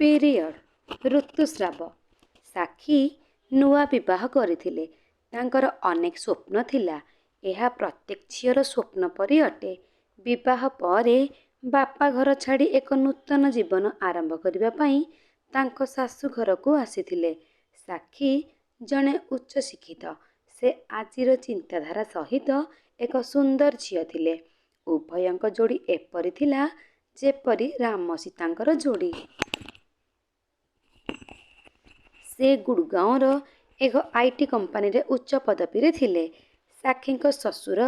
Period ଋତୁସ୍ରାବ। ସାକ୍ଷୀ ନୂଆ ବିବାହ କରିଥିଲେ। ତାଙ୍କର ଅନେକ ସ୍ୱପ୍ନ ଥିଲା। ଏହା ପ୍ରତ୍ୟେକ ଝିଅର ସ୍ୱପ୍ନ ପରି ଅଟେ। ବିବାହ ପରେ ବାପା ଘର ଛାଡ଼ି ଏକ ନୂତନ ଜୀବନ ଆରମ୍ଭ କରିବା ପାଇଁ ତାଙ୍କ ଶାଶୁ ଘରକୁ ଆସିଥିଲେ। ସାକ୍ଷୀ ଜଣେ ଉଚ୍ଚଶିକ୍ଷିତ। ସେ ଆଜିର ଚିନ୍ତାଧାରା ସହିତ ଏକ ସୁନ୍ଦର ଝିଅ ଥିଲେ। ଉଭୟଙ୍କ ଯୋଡ଼ି ଏପରି ଥିଲା ଯେପରି ରାମ ସୀତାଙ୍କର ଯୋଡ଼ି। ସେ ଗୁଡ଼ଗାଁଓର ଏକ IT କମ୍ପାନୀରେ ଉଚ୍ଚ ପଦବୀରେ ଥିଲେ। ସାକ୍ଷୀଙ୍କ ଶ୍ୱଶୁର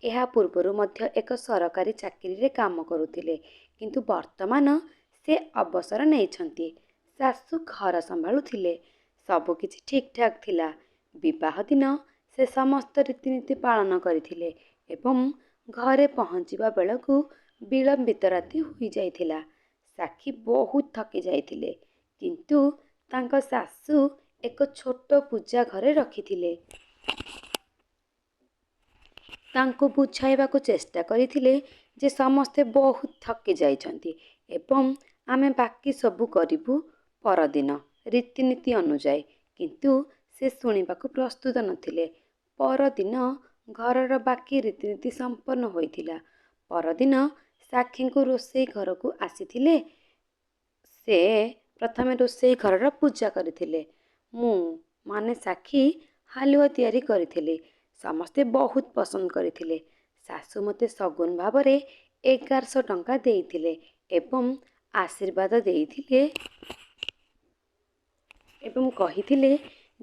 ଏହା ପୂର୍ବରୁ ମଧ୍ୟ ଏକ ସରକାରୀ ଚାକିରିରେ କାମ କରୁଥିଲେ, କିନ୍ତୁ ବର୍ତ୍ତମାନ ସେ ଅବସର ନେଇଛନ୍ତି। ଶାଶୁ ଘର ସମ୍ଭାଳୁଥିଲେ। ସବୁକିଛି ଠିକ୍ଠାକ୍ ଥିଲା। ବିବାହ ଦିନ ସେ ସମସ୍ତ ରୀତିନୀତି ପାଳନ କରିଥିଲେ ଏବଂ ଘରେ ପହଞ୍ଚିବା ବେଳକୁ ବିଳମ୍ବିତ ରାତି ହୋଇଯାଇଥିଲା। ସାକ୍ଷୀ ବହୁତ ଥକି ଯାଇଥିଲେ, କିନ୍ତୁ ତାଙ୍କ ଶାଶୁ ଏକ ଛୋଟ ପୂଜା ଘରେ ରଖିଥିଲେ। ତାଙ୍କୁ ବୁଝାଇବାକୁ ଚେଷ୍ଟା କରିଥିଲେ ଯେ ସମସ୍ତେ ବହୁତ ଥକି ଯାଇଛନ୍ତି ଏବଂ ଆମେ ବାକି ସବୁ କରିବୁ ପରଦିନ ରୀତିନୀତି ଅନୁଯାୟୀ, କିନ୍ତୁ ସେ ଶୁଣିବାକୁ ପ୍ରସ୍ତୁତ ନଥିଲେ। ପରଦିନ ଘରର ବାକି ରୀତିନୀତି ସମ୍ପନ୍ନ ହୋଇଥିଲା। ପରଦିନ ସାକ୍ଷୀଙ୍କୁ ରୋଷେଇ ଘରକୁ ଆସିଥିଲେ। ସେ ପ୍ରଥମେ ରୋଷେଇ ଘରର ପୂଜା କରିଥିଲେ। ମୁଁ ମାନେ ସାକ୍ଷୀ ହାଲୁଆ ତିଆରି କରିଥିଲି। ସମସ୍ତେ ବହୁତ ପସନ୍ଦ କରିଥିଲେ। ଶାଶୁ ମୋତେ ସଗୁନ ଭାବରେ 1100 ଟଙ୍କା ଦେଇଥିଲେ ଏବଂ ଆଶୀର୍ବାଦ ଦେଇଥିଲେ ଏବଂ କହିଥିଲେ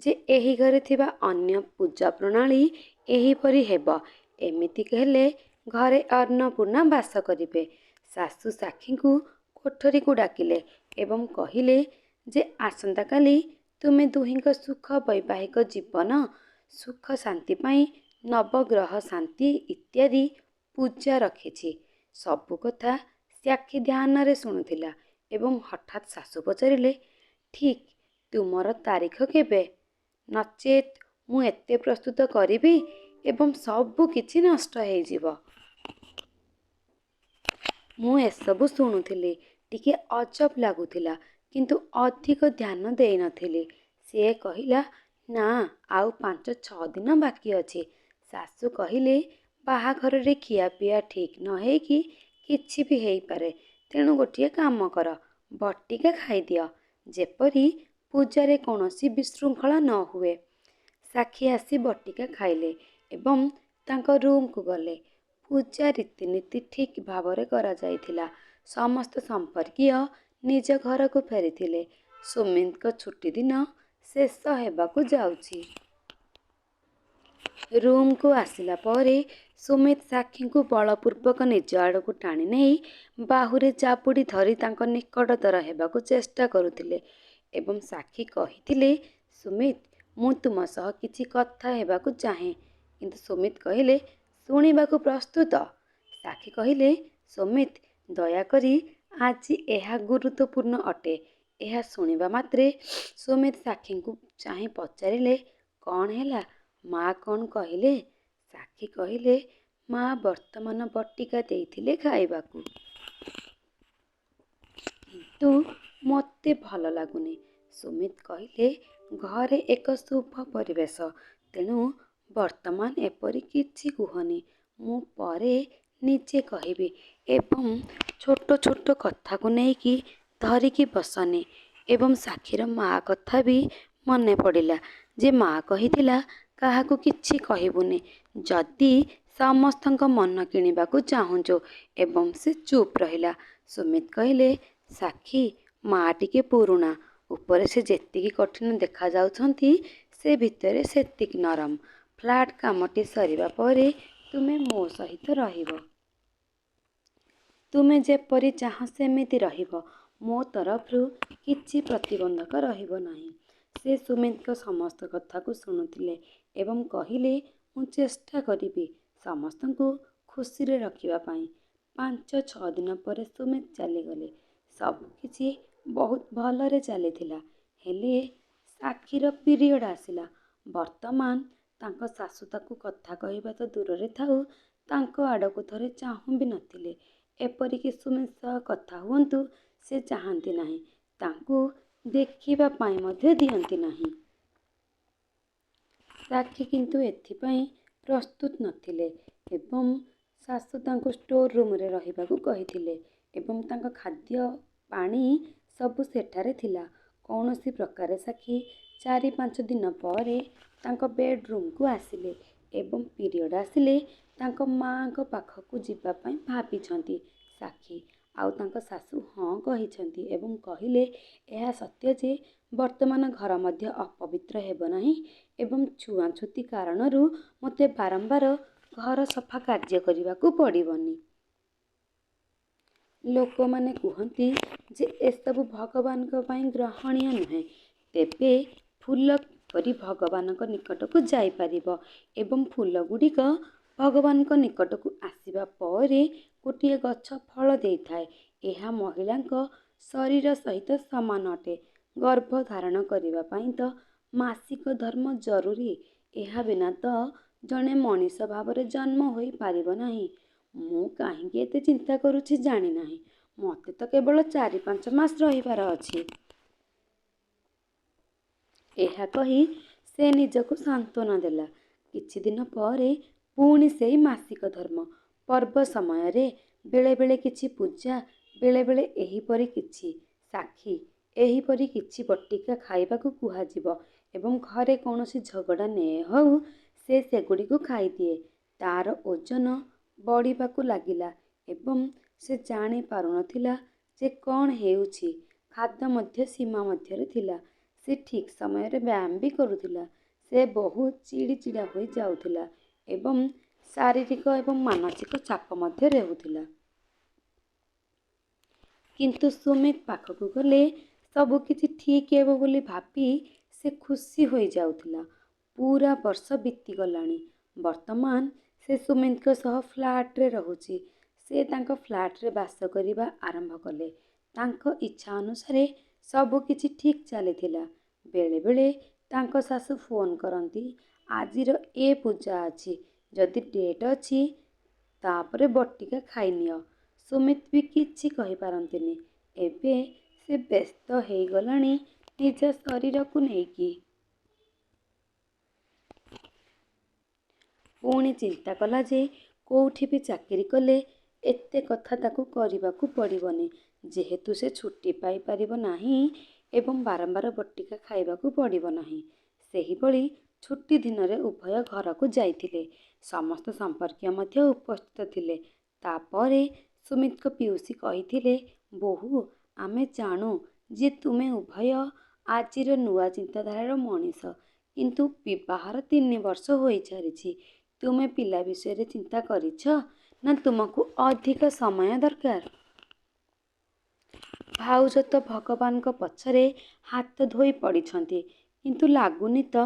ଯେ ଏହି ଘରେ ଥିବା ଅନ୍ୟ ପୂଜା ପ୍ରଣାଳୀ ଏହିପରି ହେବ। ଏମିତି ହେଲେ ଘରେ ଅନ୍ନପୂର୍ଣ୍ଣା ବାସ କରିବେ। ଶାଶୁ ସାକ୍ଷୀଙ୍କୁ କୋଠରୀକୁ ଡାକିଲେ ଏବଂ କହିଲେ ଯେ ଆସନ୍ତାକାଲି ତୁମେ ଦୁହିଁଙ୍କ ସୁଖ ବୈବାହିକ ଜୀବନ ସୁଖ ଶାନ୍ତି ପାଇଁ ନବଗ୍ରହ ଶାନ୍ତି ଇତ୍ୟାଦି ପୂଜା ରଖିଛି। ସବୁ କଥା ସାକ୍ଷୀ ଧ୍ୟାନରେ ଶୁଣୁଥିଲା ଏବଂ ହଠାତ୍ ଶାଶୁ ପଚାରିଲେ, ଠିକ୍ ତୁମର ତାରିଖ କେବେ? ନଚେତ୍ ମୁଁ ଏତେ ପ୍ରସ୍ତୁତ କରିବି ଏବଂ ସବୁ କିଛି ନଷ୍ଟ ହେଇଯିବ। ମୁଁ ଏସବୁ ଶୁଣୁଥିଲି। ଟିକେ ଅଜବ ଲାଗୁଥିଲା, କିନ୍ତୁ ଅଧିକ ଧ୍ୟାନ ଦେଇନଥିଲି। ସେ କହିଲା, ନା, ଆଉ 5-6 ଦିନ ବାକି ଅଛି। ଶାଶୁ କହିଲେ, ବାହାଘରରେ ଖିଆପିଆ ଠିକ୍ ନ ହେଇକି କିଛି ବି ହେଇପାରେ। ତେଣୁ ଗୋଟିଏ କାମ କର, ବଟିକା ଖାଇଦିଅ, ଯେପରି ପୂଜାରେ କୌଣସି ବିଶୃଙ୍ଖଳା ନ ହୁଏ। ସାକ୍ଷୀ ଆସି ବଟିକା ଖାଇଲେ ଏବଂ ତାଙ୍କ ରୁମକୁ ଗଲେ। ପୂଜା ରୀତିନୀତି ଠିକ୍ ଭାବରେ କରାଯାଇଥିଲା। ସମସ୍ତ ସମ୍ପର୍କୀୟ ନିଜ ଘରକୁ ଫେରିଥିଲେ। ସୁମିତଙ୍କ ଛୁଟି ଦିନ ଶେଷ ହେବାକୁ ଯାଉଛି। ରୁମକୁ ଆସିଲା ପରେ ସୁମିତ ସାକ୍ଷୀଙ୍କୁ ବଳପୂର୍ବକ ନିଜ ଆଡ଼କୁ ଟାଣି ନେଇ ବାହୁରେ ଜାବୁଡ଼ି ଧରି ତାଙ୍କ ନିକଟତର ହେବାକୁ ଚେଷ୍ଟା କରୁଥିଲେ ଏବଂ ସାକ୍ଷୀ କହିଥିଲେ, ସୁମିତ, ମୁଁ ତୁମ ସହ କିଛି କଥା ହେବାକୁ ଚାହେଁ। କିନ୍ତୁ ସୁମିତ କହିଲେ, ଶୁଣିବାକୁ ପ୍ରସ୍ତୁତ? ସାକ୍ଷୀ କହିଲେ, ସୁମିତ, ଦୟାକରି, ଆଜି ଏହା ଗୁରୁତ୍ୱପୂର୍ଣ୍ଣ ଅଟେ। ଏହା ଶୁଣିବା ମାତ୍ରେ ସୁମିତ ସାକ୍ଷୀଙ୍କୁ ଚାହିଁ ପଚାରିଲେ, କ'ଣ ହେଲା? ମା କ'ଣ କହିଲେ? ସାକ୍ଷୀ କହିଲେ, ମା ବର୍ତ୍ତମାନ ବଟିକା ଦେଇଥିଲେ ଖାଇବାକୁ, କିନ୍ତୁ ମୋତେ ଭଲ ଲାଗୁନି। ସୁମିତ କହିଲେ, ଘରେ ଏକ ଶୁଭ ପରିବେଶ, ତେଣୁ ବର୍ତ୍ତମାନ ଏପରି କିଛି କୁହନି। ମୁଁ ପରେ ନିଜେ କହିବି ଏବଂ ଛୋଟ ଛୋଟ କଥାକୁ ନେଇକି ଧରିକି ବସନି। ଏବଂ ସାକ୍ଷୀର ମା କଥା ବି ମନେ ପଡ଼ିଲା ଯେ ମା କହିଥିଲା କାହାକୁ କିଛି କହିବୁନି ଯଦି ସମସ୍ତଙ୍କ ମନ କିଣିବାକୁ ଚାହୁଁଛୁ ଏବଂ ସେ ଚୁପ୍ ରହିଲା। ସୁମିତ କହିଲେ, ସାକ୍ଷୀ, ମା ଟିକେ ପୁରୁଣା। ଉପରେ ସେ ଯେତିକି କଠିନ ଦେଖାଯାଉଛନ୍ତି ସେ ଭିତରେ ସେତିକି ନରମ। ଫ୍ଲାଟ୍ କାମଟି ସରିବା ପରେ ତୁମେ ମୋ ସହିତ ରହିବ। ତୁମେ ଯେପରି ଚାହଁ ସେମିତି ରହିବ। ମୋ ତରଫରୁ କିଛି ପ୍ରତିବନ୍ଧକ ରହିବ ନାହିଁ। ସେ ସୁମିତଙ୍କ ସମସ୍ତ କଥାକୁ ଶୁଣୁଥିଲେ ଏବଂ କହିଲେ, ମୁଁ ଚେଷ୍ଟା କରିବି ସମସ୍ତଙ୍କୁ ଖୁସିରେ ରଖିବା ପାଇଁ। 5-6 ଦିନ ପରେ ସୁମିତ ଚାଲିଗଲେ। ସବୁକିଛି ବହୁତ ଭଲରେ ଚାଲିଥିଲା। ହେଲେ ସାକ୍ଷୀର ପିରିୟଡ଼ ଆସିଲା। ବର୍ତ୍ତମାନ ତାଙ୍କ ଶାଶୁ ତାକୁ କଥା କହିବା ତ ଦୂରରେ ଥାଉ, ତାଙ୍କ ଆଡ଼କୁ ଥରେ ଚାହୁଁ ବି ନଥିଲେ। ଏପରିକି ସୁମିତ ସହ କଥା ହୁଅନ୍ତୁ ସେ ଚାହାନ୍ତି ନାହିଁ। ତାଙ୍କୁ ଦେଖିବା ପାଇଁ ମଧ୍ୟ ଦିଅନ୍ତି ନାହିଁ। ସାକ୍ଷୀ କିନ୍ତୁ ଏଥିପାଇଁ ପ୍ରସ୍ତୁତ ନଥିଲେ ଏବଂ ଶାଶୁ ତାଙ୍କୁ ଷ୍ଟୋର ରୁମ୍ରେ ରହିବାକୁ କହିଥିଲେ ଏବଂ ତାଙ୍କ ଖାଦ୍ୟ ପାଣି ସବୁ ସେଠାରେ ଥିଲା। କୌଣସି ପ୍ରକାରେ ସାକ୍ଷୀ 4-5 ଦିନ ପରେ ତାଙ୍କ ବେଡରୁମ୍କୁ ଆସିଲେ ଏବଂ ପିରିୟଡ଼ ଆସିଲେ ତାଙ୍କ ମାଆଙ୍କ ପାଖକୁ ଯିବା ପାଇଁ ଭାବିଛନ୍ତି। ସାକ୍ଷୀ ଆଉ ତାଙ୍କ ଶାଶୁ ହଁ କହିଛନ୍ତି ଏବଂ କହିଲେ, ଏହା ସତ୍ୟ ଯେ ବର୍ତ୍ତମାନ ଘର ମଧ୍ୟ ଅପବିତ୍ର ହେବ ନାହିଁ ଏବଂ ଛୁଆଁଛୁତି କାରଣରୁ ମୋତେ ବାରମ୍ବାର ଘର ସଫା କାର୍ଯ୍ୟ କରିବାକୁ ପଡ଼ିବନି। ଲୋକମାନେ କୁହନ୍ତି ଯେ ଏସବୁ ଭଗବାନଙ୍କ ପାଇଁ ଗ୍ରହଣୀୟ ନୁହେଁ। ତେବେ ଫୁଲ କିପରି ଭଗବାନଙ୍କ ନିକଟକୁ ଯାଇପାରିବ ଏବଂ ଫୁଲଗୁଡ଼ିକ ଭଗବାନଙ୍କ ନିକଟକୁ ଆସିବା ପରେ ଗୋଟିଏ ଗଛ ଫଳ ଦେଇଥାଏ। ଏହା ମହିଳାଙ୍କ ଶରୀର ସହିତ ସମାନ ଅଟେ। ଗର୍ଭ ଧାରଣ କରିବା ପାଇଁ ତ ମାସିକ ଧର୍ମ ଜରୁରୀ। ଏହା ବିନା ତ ଜଣେ ମଣିଷ ଭାବରେ ଜନ୍ମ ହୋଇପାରିବ ନାହିଁ। ମୁଁ କାହିଁକି ଏତେ ଚିନ୍ତା କରୁଛି ଜାଣିନାହିଁ। ମୋତେ ତ କେବଳ 4-5 ମାସ ରହିବାର ଅଛି। ଏହା କହି ସେ ନିଜକୁ ସାନ୍ତ୍ୱନା ଦେଲା। କିଛି ଦିନ ପରେ ପୁଣି ସେଇ ମାସିକ ଧର୍ମ। ପର୍ବ ସମୟରେ ବେଳେବେଳେ କିଛି ପୂଜା, ବେଳେବେଳେ ଏହିପରି କିଛି। ସାକ୍ଷୀ ଏହିପରି କିଛି ବଟିକା ଖାଇବାକୁ କୁହାଯିବ ଏବଂ ଘରେ କୌଣସି ଝଗଡ଼ା ନେ ହେଉ ସେ ସେଗୁଡ଼ିକୁ ଖାଇଦିଏ। ତା'ର ଓଜନ ବଢ଼ିବାକୁ ଲାଗିଲା ଏବଂ ସେ ଜାଣି ପାରୁନଥିଲା ଯେ କ'ଣ ହେଉଛି। ଖାଦ୍ୟ ମଧ୍ୟ ସୀମା ମଧ୍ୟରେ ଥିଲା। ସେ ଠିକ୍ ସମୟରେ ବ୍ୟାୟାମ ବି କରୁଥିଲା। ସେ ବହୁତ ଚିଡ଼ିଚିଡ଼ା ହୋଇଯାଉଥିଲା ଏବଂ ଶାରୀରିକ ଏବଂ ମାନସିକ ଚାପ ମଧ୍ୟ ରହୁଥିଲା। କିନ୍ତୁ ସୁମିତ ପାଖକୁ ଗଲେ ସବୁକିଛି ଠିକ୍ ହେବ ବୋଲି ଭାବି ସେ ଖୁସି ହୋଇଯାଉଥିଲା। ପୁରା ବର୍ଷ ବିତିଗଲାଣି। ବର୍ତ୍ତମାନ ସେ ସୁମିତଙ୍କ ସହ ଫ୍ଲାଟରେ ରହୁଛି। ସେ ତାଙ୍କ ଫ୍ଲାଟରେ ବାସ କରିବା ଆରମ୍ଭ କଲେ। ତାଙ୍କ ଇଚ୍ଛା ଅନୁସାରେ ସବୁକିଛି ଠିକ୍ ଚାଲିଥିଲା। ବେଳେବେଳେ ତାଙ୍କ ଶାଶୁ ଫୋନ୍ କରନ୍ତି, ଆଜିର ଏ ପୂଜା ଅଛି, ଯଦି ଡେଟ୍ ଅଛି ତାପରେ ବଟିକା ଖାଇନିଅ। ସୁମିତ ବି କିଛି କହିପାରନ୍ତିନି। ଏବେ ସେ ବ୍ୟସ୍ତ ହେଇଗଲାଣି ନିଜ ଶରୀରକୁ ନେଇକି। ପୁଣି ଚିନ୍ତା କଲା ଯେ କୋଉଠି ବି ଚାକିରି କଲେ ଏତେ କଥା ତାକୁ କରିବାକୁ ପଡ଼ିବନି। ଯେହେତୁ ସେ ଛୁଟି ପାଇପାରିବ ନାହିଁ ଏବଂ ବାରମ୍ବାର ବଟିକା ଖାଇବାକୁ ପଡ଼ିବ ନାହିଁ। ସେହିଭଳି ଛୁଟି ଦିନରେ ଉଭୟ ଘରକୁ ଯାଇଥିଲେ। ସମସ୍ତ ସମ୍ପର୍କୀୟ ମଧ୍ୟ ଉପସ୍ଥିତ ଥିଲେ। ତାପରେ ସୁମିତଙ୍କ ପିଉସୀ କହିଥିଲେ, ବୋହୂ, ଆମେ ଜାଣୁ ଯେ ତୁମେ ଉଭୟ ଆଜିର ନୂଆ ଚିନ୍ତାଧାରାର ମଣିଷ, କିନ୍ତୁ ବିବାହର 3 ବର୍ଷ ହୋଇସାରିଛି। ତୁମେ ପିଲା ବିଷୟରେ ଚିନ୍ତା କରିଛ ନା ତୁମକୁ ଅଧିକ ସମୟ ଦରକାର? ଭାଉଜ ତ ଭଗବାନଙ୍କ ପଛରେ ହାତ ଧୋଇ ପଡ଼ିଛନ୍ତି, କିନ୍ତୁ ଲାଗୁନି ତ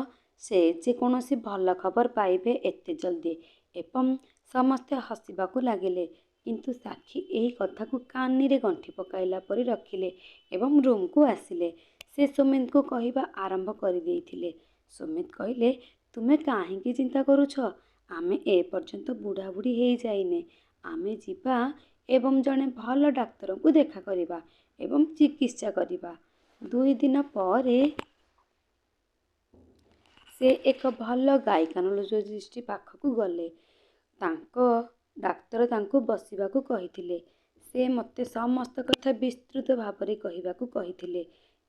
ସେ ଯେ କୌଣସି ଭଲ ଖବର ପାଇବେ ଏତେ ଜଲ୍ଦି। ଏବଂ ସମସ୍ତେ ହସିବାକୁ ଲାଗିଲେ। କିନ୍ତୁ ସାକ୍ଷୀ ଏହି କଥାକୁ କାନିରେ ଗଣ୍ଠି ପକାଇଲା ପରି ରଖିଲେ ଏବଂ ରୁମ୍କୁ ଆସିଲେ। ସେ ସୁମିତଙ୍କୁ କହିବା ଆରମ୍ଭ କରିଦେଇଥିଲେ। ସୁମିତ କହିଲେ, ତୁମେ କାହିଁକି ଚିନ୍ତା କରୁଛ? ଆମେ ଏପର୍ଯ୍ୟନ୍ତ ବୁଢ଼ାବୁଢ଼ୀ ହେଇଯାଇନେ। ଆମେ ଯିବା ଏବଂ ଜଣେ ଭଲ ଡାକ୍ତରଙ୍କୁ ଦେଖା କରିବା ଏବଂ ଚିକିତ୍ସା କରିବା। 2 ଦିନ ପରେ ସେ ଏକ ଭଲ ଗାଇନାକୋଲୋଜିଷ୍ଟ ପାଖକୁ ଗଲେ। ତାଙ୍କ ଡାକ୍ତର ତାଙ୍କୁ ବସିବାକୁ କହିଥିଲେ। ସେ ମୋତେ ସମସ୍ତ କଥା ବିସ୍ତୃତ ଭାବରେ କହିବାକୁ କହିଥିଲେ।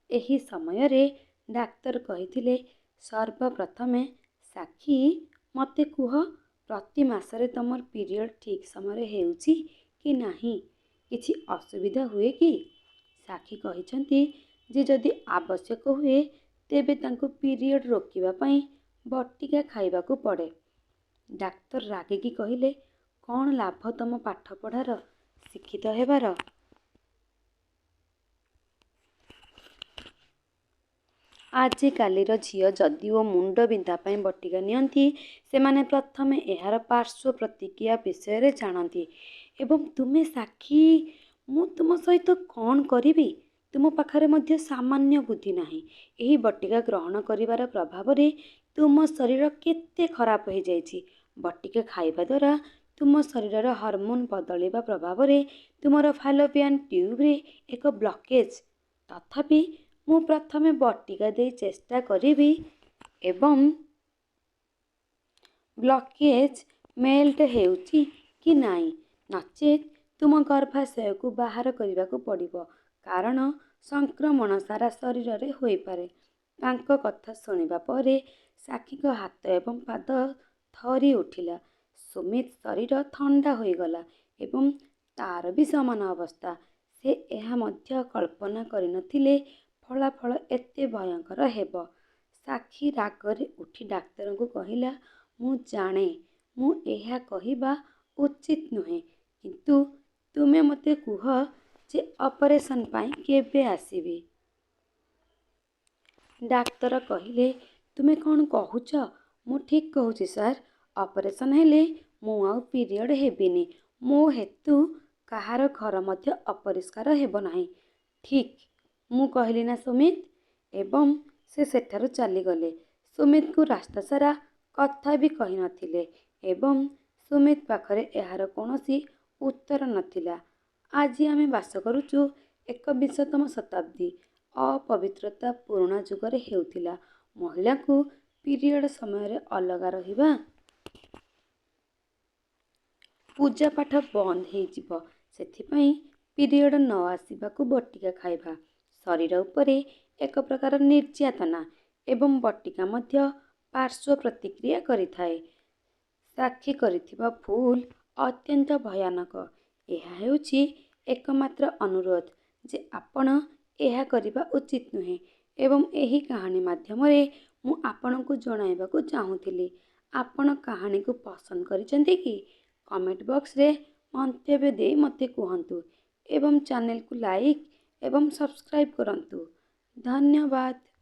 ଏହି ସମୟରେ ଡାକ୍ତର କହିଥିଲେ, ସର୍ବପ୍ରଥମେ ସାକ୍ଷୀ, ମୋତେ କୁହ, ପ୍ରତି ମାସରେ ତମର ପିରିୟଡ଼ ଠିକ୍ ସମୟରେ ହେଉଛି କି ନାହିଁ? କିଛି ଅସୁବିଧା ହୁଏ କି? ସାକ୍ଷୀ କହିଛନ୍ତି ଯେ ଯଦି ଆବଶ୍ୟକ ହୁଏ ତେବେ ତାଙ୍କୁ ପିରିୟଡ଼ ରୋକିବା ପାଇଁ ବଟିକା ଖାଇବାକୁ ପଡ଼େ। ଡାକ୍ତର ରାଗିକି କହିଲେ, କ'ଣ ଲାଭ ତମ ପାଠପଢ଼ାର, ଶିକ୍ଷିତ ହେବାର? ଆଜିକାଲିର ଝିଅ ଯଦିଓ ମୁଣ୍ଡ ବିନ୍ଧା ପାଇଁ ବଟିକା ନିଅନ୍ତି, ସେମାନେ ପ୍ରଥମେ ଏହାର ପାର୍ଶ୍ୱ ପ୍ରତିକ୍ରିୟା ବିଷୟରେ ଜାଣନ୍ତି। ଏବଂ ତୁମେ ସାକ୍ଷୀ, ମୁଁ ତୁମ ସହିତ କ'ଣ କରିବି? ତୁମ ପାଖରେ ମଧ୍ୟ ସାମାନ୍ୟ ବୁଦ୍ଧି ନାହିଁ। ଏହି ବଟିକା ଗ୍ରହଣ କରିବାର ପ୍ରଭାବରେ ତୁମ ଶରୀର କେତେ ଖରାପ ହୋଇଯାଇଛି। ବଟିକା ଖାଇବା ଦ୍ୱାରା ତୁମ ଶରୀରର ହରମୋନ୍ ବଦଳିବା ପ୍ରଭାବରେ ତୁମର ଫାଲୋପିଆନ୍ ଟ୍ୟୁବ୍ରେ ଏକ ବ୍ଲକେଜ୍ ତଥାପି ମୁଁ ପ୍ରଥମେ ବଟିକା ଦେଇ ଚେଷ୍ଟା କରିବି ଏବଂ ବ୍ଲକେଜ୍ ମେଲ୍ଟ ହେଉଛି କି ନାହିଁ, ନଚେତ୍ ତୁମ ଗର୍ଭାଶୟକୁ ବାହାର କରିବାକୁ ପଡ଼ିବ, କାରଣ ସଂକ୍ରମଣ ସାରା ଶରୀରରେ ହୋଇପାରେ। ତାଙ୍କ କଥା ଶୁଣିବା ପରେ ସାକ୍ଷୀଙ୍କ ହାତ ଏବଂ ପାଦ ଥରି ଉଠିଲା। ସୁମିତ ଶରୀର ଥଣ୍ଡା ହୋଇଗଲା ଏବଂ ତାର ବି ସମାନ ଅବସ୍ଥା। ସେ ଏହା ମଧ୍ୟ କଳ୍ପନା କରିନଥିଲେ ଫଳାଫଳ ଏତେ ଭୟଙ୍କର ହେବ। ସାକ୍ଷୀ ରାଗରେ ଉଠି ଡାକ୍ତରଙ୍କୁ କହିଲା, ମୁଁ ଜାଣେ ମୁଁ ଏହା କହିବା ଉଚିତ ନୁହେଁ, କିନ୍ତୁ ତୁମେ ମୋତେ କୁହ ଯେ ଅପରେସନ୍ ପାଇଁ କେବେ ଆସିବି? ଡାକ୍ତର କହିଲେ, ତୁମେ କ'ଣ କହୁଛ? ମୁଁ ଠିକ୍ କହୁଛି ସାର୍। ଅପରେସନ୍ ହେଲେ ମୁଁ ଆଉ ପିରିୟଡ଼ ହେବିନି। ମୋ ହେତୁ କାହାର ଘର ମଧ୍ୟ ଅପରିଷ୍କାର ହେବ ନାହିଁ। ଠିକ୍ ମୁଁ କହିଲି ନା ସୁମିତ? ଏବଂ ସେ ସେଠାରୁ ଚାଲିଗଲେ। ସୁମିତଙ୍କୁ ରାସ୍ତା ସାରା କଥା ବି କହିନଥିଲେ ଏବଂ ସୁମିତ ପାଖରେ ଏହାର କୌଣସି ଉତ୍ତର ନଥିଲା। ଆଜି ଆମେ ବାସ କରୁଛୁ 21ତମ ଶତାବ୍ଦୀ। ଅପବିତ୍ରତା ପୁରୁଣା ଯୁଗରେ ହେଉଥିଲା। ମହିଳାଙ୍କୁ ପିରିୟଡ଼ ସମୟରେ ଅଲଗା ରହିବା, ପୂଜାପାଠ ବନ୍ଦ ହେଇଯିବ। ସେଥିପାଇଁ ପିରିୟଡ଼ ନ ଆସିବାକୁ ବଟିକା ଖାଇବା ଶରୀର ଉପରେ ଏକ ପ୍ରକାର ନିର୍ଯାତନା ଏବଂ ବଟିକା ମଧ୍ୟ ପାର୍ଶ୍ୱ ପ୍ରତିକ୍ରିୟା କରିଥାଏ। ସାକ୍ଷୀ କରିଥିବା ଭୁଲ ଅତ୍ୟନ୍ତ ଭୟାନକ। ଏହା ହେଉଛି ଏକମାତ୍ର ଅନୁରୋଧ ଯେ ଆପଣ ଏହା କରିବା ଉଚିତ ନୁହେଁ ଏବଂ ଏହି କାହାଣୀ ମାଧ୍ୟମରେ ମୁଁ ଆପଣଙ୍କୁ ଜଣାଇବାକୁ ଚାହୁଁଥିଲି। ଆପଣ କାହାଣୀକୁ ପସନ୍ଦ କରିଛନ୍ତି କି? କମେଣ୍ଟ ବକ୍ସରେ ମନ୍ତବ୍ୟ ଦେଇ ମୋତେ କୁହନ୍ତୁ ଏବଂ ଚ୍ୟାନେଲକୁ ଲାଇକ୍ ଏବଂ ସବସ୍କ୍ରାଇବ୍ କରନ୍ତୁ। ଧନ୍ୟବାଦ।